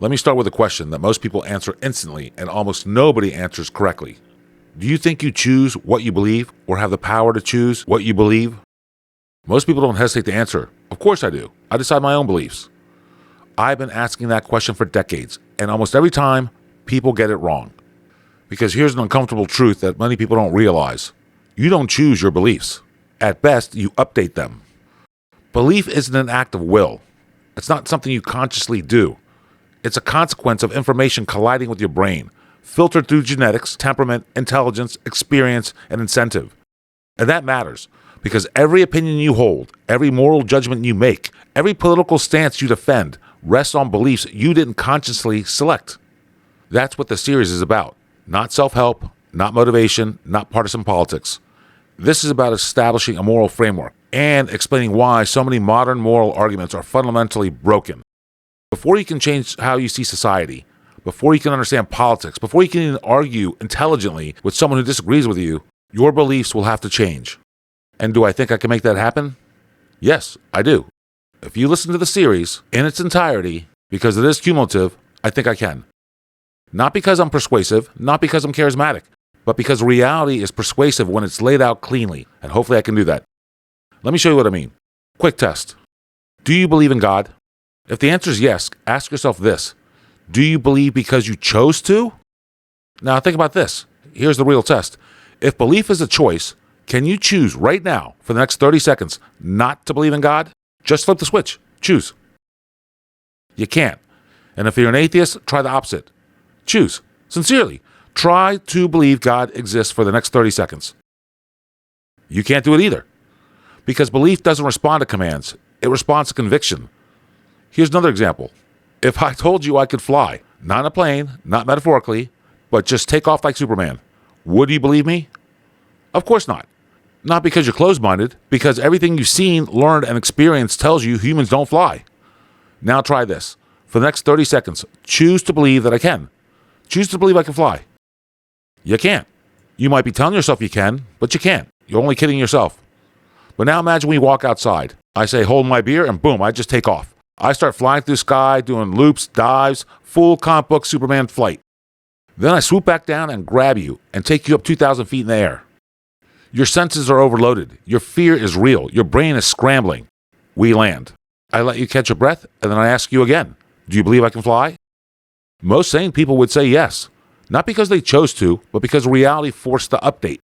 Let me start with a question that most people answer instantly and almost nobody answers correctly. Do you think you choose what you believe or have the power to choose what you believe? Most people don't hesitate to answer. Of course I do. I decide my own beliefs. I've been asking that question for decades, and almost every time, people get it wrong. Because here's an uncomfortable truth that many people don't realize. You don't choose your beliefs. At best, you update them. Belief isn't an act of will. It's not something you consciously do. It's a consequence of information colliding with your brain, filtered through genetics, temperament, intelligence, experience, and incentive. And that matters, because every opinion you hold, every moral judgment you make, every political stance you defend rests on beliefs you didn't consciously select. That's what the series is about. Not self-help, not motivation, not partisan politics. This is about establishing a moral framework and explaining why so many modern moral arguments are fundamentally broken. Before you can change how you see society, before you can understand politics, before you can even argue intelligently with someone who disagrees with you, your beliefs will have to change. And do I think I can make that happen? Yes, I do. If you listen to the series in its entirety, because it is cumulative, I think I can. Not because I'm persuasive, not because I'm charismatic, but because reality is persuasive when it's laid out cleanly, and hopefully I can do that. Let me show you what I mean. Quick test. Do you believe in God? If the answer is yes, ask yourself this. Do you believe because you chose to? Now think about this. Here's the real test. If belief is a choice, can you choose right now for the next 30 seconds not to believe in God? Just flip the switch. Choose. You can't. And if you're an atheist, try the opposite. Choose. Sincerely. Try to believe God exists for the next 30 seconds. You can't do it either. Because belief doesn't respond to commands. It responds to conviction. Here's another example. If I told you I could fly, not in a plane, not metaphorically, but just take off like Superman, would you believe me? Of course not. Not because you're closed-minded, because everything you've seen, learned, and experienced tells you humans don't fly. Now try this. For the next 30 seconds, choose to believe that I can. Choose to believe I can fly. You can't. You might be telling yourself you can, but you can't. You're only kidding yourself. But now imagine we walk outside. I say, hold my beer, and boom, I just take off. I start flying through the sky, doing loops, dives, full comic book Superman flight. Then I swoop back down and grab you and take you up 2,000 feet in the air. Your senses are overloaded. Your fear is real. Your brain is scrambling. We land. I let you catch your breath, and then I ask you again, do you believe I can fly? Most sane people would say yes. Not because they chose to, but because reality forced the update.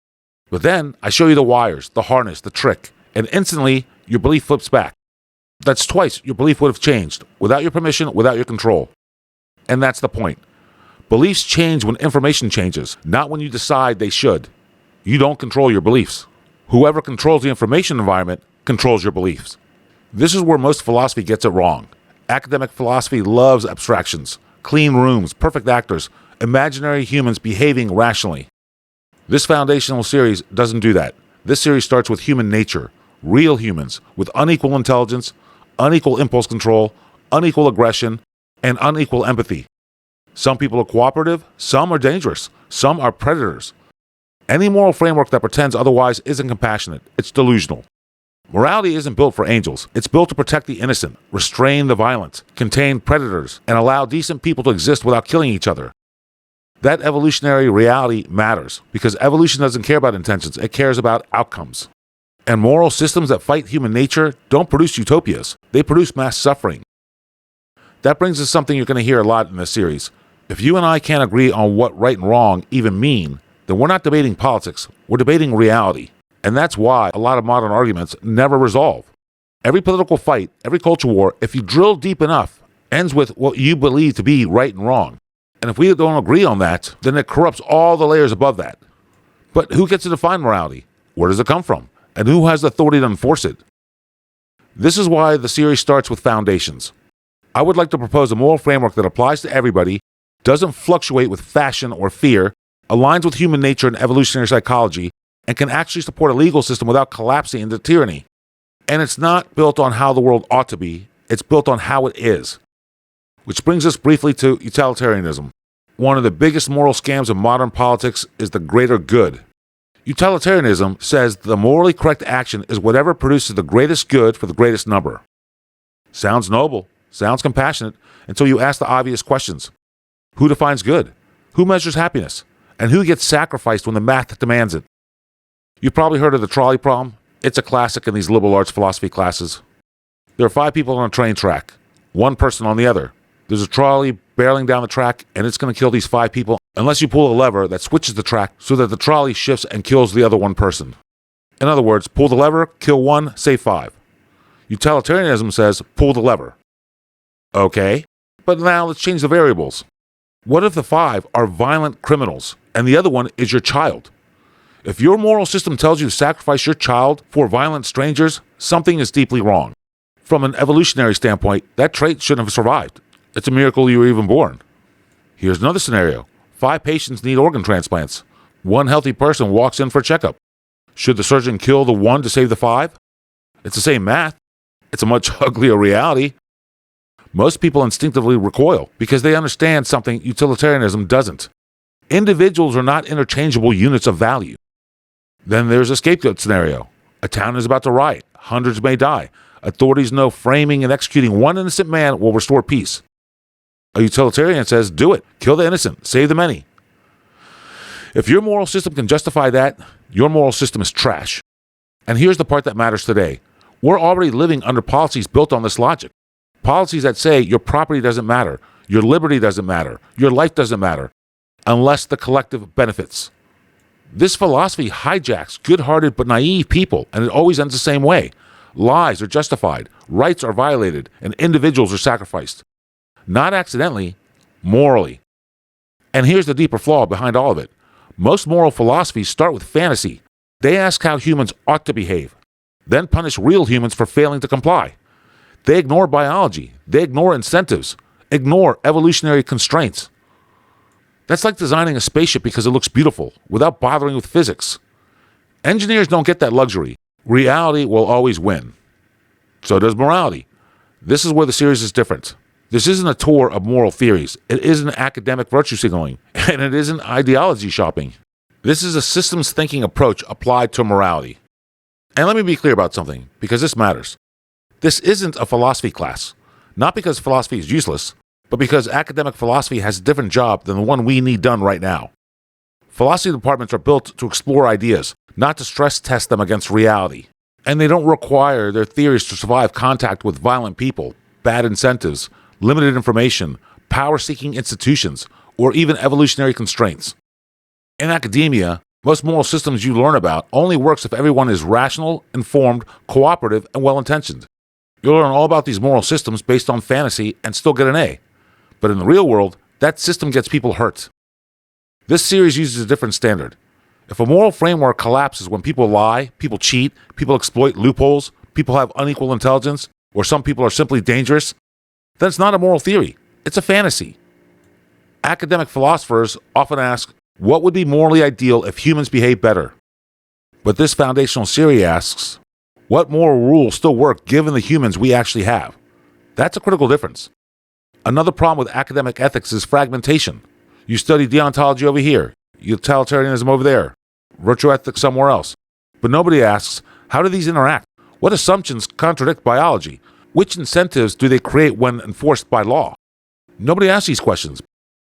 But then I show you the wires, the harness, the trick, and instantly your belief flips back. That's twice your belief would have changed, without your permission, without your control. And that's the point. Beliefs change when information changes, not when you decide they should. You don't control your beliefs. Whoever controls the information environment controls your beliefs. This is where most philosophy gets it wrong. Academic philosophy loves abstractions, clean rooms, perfect actors, imaginary humans behaving rationally. This foundational series doesn't do that. This series starts with human nature, real humans with unequal intelligence, unequal impulse control, unequal aggression, and unequal empathy. Some people are cooperative, some are dangerous, some are predators. Any moral framework that pretends otherwise isn't compassionate, it's delusional. Morality isn't built for angels. It's built to protect the innocent, restrain the violent, contain predators, and allow decent people to exist without killing each other. That evolutionary reality matters because evolution doesn't care about intentions, it cares about outcomes. And moral systems that fight human nature don't produce utopias. They produce mass suffering. That brings us something you're going to hear a lot in this series. If you and I can't agree on what right and wrong even mean, then we're not debating politics. We're debating reality. And that's why a lot of modern arguments never resolve. Every political fight, every culture war, if you drill deep enough, ends with what you believe to be right and wrong. And if we don't agree on that, then it corrupts all the layers above that. But who gets to define morality? Where does it come from? And who has the authority to enforce it? This is why the series starts with foundations. I would like to propose a moral framework that applies to everybody, doesn't fluctuate with fashion or fear, aligns with human nature and evolutionary psychology, and can actually support a legal system without collapsing into tyranny. And it's not built on how the world ought to be, it's built on how it is. Which brings us briefly to utilitarianism. One of the biggest moral scams of modern politics is the greater good. Utilitarianism says the morally correct action is whatever produces the greatest good for the greatest number. Sounds noble, sounds compassionate until you ask the obvious questions. Who defines good? Who measures happiness? And who gets sacrificed when the math demands it? You've probably heard of the trolley problem. It's a classic in these liberal arts philosophy classes. There are 5 people on a train track, 1 person on the other. There's a trolley barreling down the track, and it's going to kill these 5 people unless you pull a lever that switches the track so that the trolley shifts and kills the other 1 person. In other words, pull the lever, kill 1, save 5. Utilitarianism says, pull the lever. Okay, but now let's change the variables. What if the 5 are violent criminals and the other one is your child? If your moral system tells you to sacrifice your child for violent strangers, something is deeply wrong. From an evolutionary standpoint, that trait shouldn't have survived. It's a miracle you were even born. Here's another scenario. 5 patients need organ transplants. 1 healthy person walks in for a checkup. Should the surgeon kill the 1 to save the 5? It's the same math. It's a much uglier reality. Most people instinctively recoil because they understand something utilitarianism doesn't. Individuals are not interchangeable units of value. Then there's a scapegoat scenario. A town is about to riot. Hundreds may die. Authorities know framing and executing 1 innocent man will restore peace. A utilitarian says, do it. Kill the innocent. Save the many. If your moral system can justify that, your moral system is trash. And here's the part that matters today. We're already living under policies built on this logic. Policies that say your property doesn't matter, your liberty doesn't matter, your life doesn't matter, unless the collective benefits. This philosophy hijacks good-hearted but naive people, and it always ends the same way. Lies are justified, rights are violated, and individuals are sacrificed. Not accidentally, morally. And here's the deeper flaw behind all of it. Most moral philosophies start with fantasy. They ask how humans ought to behave, then punish real humans for failing to comply. They ignore biology. They ignore incentives. Ignore evolutionary constraints. That's like designing a spaceship because it looks beautiful without bothering with physics. Engineers don't get that luxury. Reality will always win. So does morality. This is where the series is different. This isn't a tour of moral theories. It isn't academic virtue signaling. And it isn't ideology shopping. This is a systems thinking approach applied to morality. And let me be clear about something, because this matters. This isn't a philosophy class. Not because philosophy is useless, but because academic philosophy has a different job than the one we need done right now. Philosophy departments are built to explore ideas, not to stress test them against reality. And they don't require their theories to survive contact with violent people, bad incentives, limited information, power-seeking institutions, or even evolutionary constraints. In academia, most moral systems you learn about only works if everyone is rational, informed, cooperative, and well-intentioned. You'll learn all about these moral systems based on fantasy and still get an A. But in the real world, that system gets people hurt. This series uses a different standard. If a moral framework collapses when people lie, people cheat, people exploit loopholes, people have unequal intelligence, or some people are simply dangerous, then it's not a moral theory. It's a fantasy. Academic philosophers often ask, what would be morally ideal if humans behave better? But this foundational series asks, what moral rules still work given the humans we actually have? That's a critical difference. Another problem with academic ethics is fragmentation. You study deontology over here, utilitarianism over there, virtue ethics somewhere else. But nobody asks, how do these interact? What assumptions contradict biology? Which incentives do they create when enforced by law? Nobody asks these questions,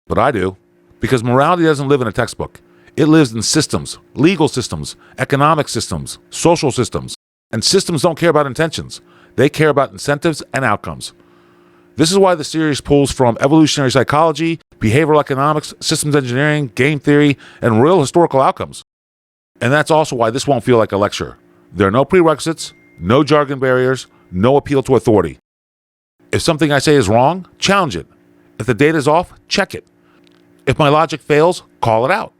but I do. Because morality doesn't live in a textbook. It lives in systems, legal systems, economic systems, social systems. And systems don't care about intentions. They care about incentives and outcomes. This is why the series pulls from evolutionary psychology, behavioral economics, systems engineering, game theory, and real historical outcomes. And that's also why this won't feel like a lecture. There are no prerequisites, no jargon barriers, no appeal to authority. If something I say is wrong, challenge it. If the data is off, check it. If my logic fails, call it out.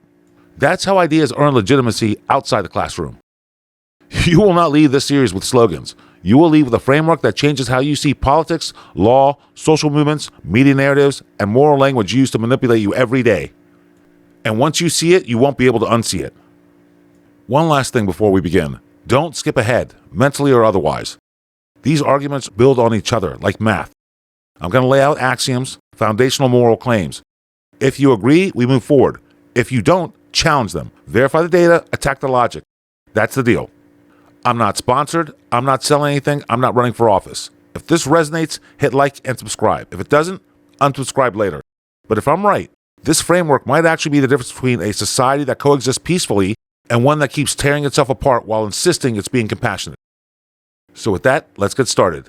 That's how ideas earn legitimacy outside the classroom. You will not leave this series with slogans. You will leave with a framework that changes how you see politics, law, social movements, media narratives, and moral language used to manipulate you every day. And once you see it, you won't be able to unsee it. One last thing before we begin. Don't skip ahead, mentally or otherwise. These arguments build on each other, like math. I'm going to lay out axioms, foundational moral claims. If you agree, we move forward. If you don't, challenge them. Verify the data, attack the logic. That's the deal. I'm not sponsored. I'm not selling anything. I'm not running for office. If this resonates, hit like and subscribe. If it doesn't, unsubscribe later. But if I'm right, this framework might actually be the difference between a society that coexists peacefully and one that keeps tearing itself apart while insisting it's being compassionate. So with that, let's get started.